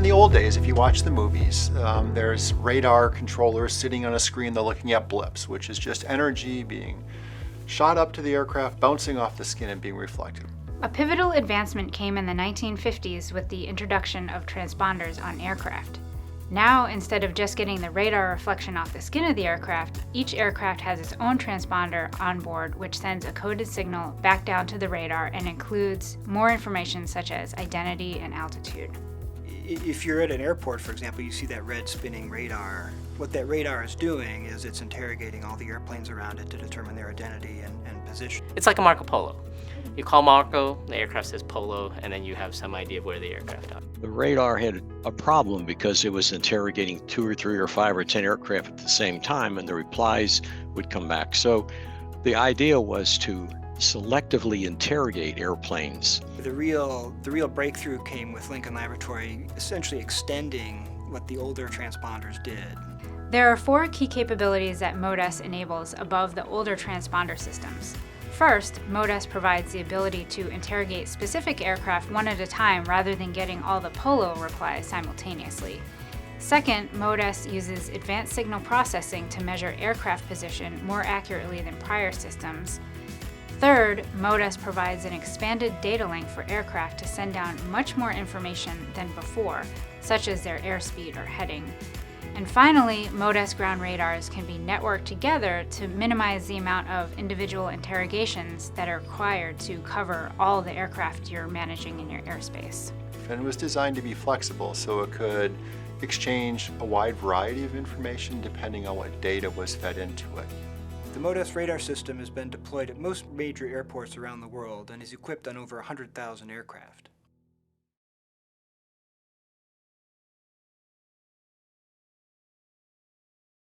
the old days, if you watch the movies, there's radar controllers sitting on a screen, they're looking at blips, which is just energy being shot up to the aircraft, bouncing off the skin and being reflected. A pivotal advancement came in the 1950s with the introduction of transponders on aircraft. Now, instead of just getting the radar reflection off the skin of the aircraft, each aircraft has its own transponder on board, which sends a coded signal back down to the radar and includes more information such as identity and altitude. If you're at an airport, for example, you see that red spinning radar. What that radar is doing is it's interrogating all the airplanes around it to determine their identity and position. It's like a Marco Polo. You call Marco, the aircraft says Polo, and then you have some idea of where the aircraft are. The radar had a problem because it was interrogating 2 or 3 or 5 or 10 aircraft at the same time, and the replies would come back. So the idea was to selectively interrogate airplanes. The real breakthrough came with Lincoln Laboratory essentially extending what the older transponders did. There are 4 key capabilities that MODES enables above the older transponder systems. First, MODES provides the ability to interrogate specific aircraft one at a time rather than getting all the Polo replies simultaneously. Second, MODES uses advanced signal processing to measure aircraft position more accurately than prior systems. Third, MODES provides an expanded data link for aircraft to send down much more information than before, such as their airspeed or heading. And finally, MODES ground radars can be networked together to minimize the amount of individual interrogations that are required to cover all the aircraft you're managing in your airspace. And it was designed to be flexible, so it could exchange a wide variety of information depending on what data was fed into it. The MODES radar system has been deployed at most major airports around the world and is equipped on over 100,000 aircraft.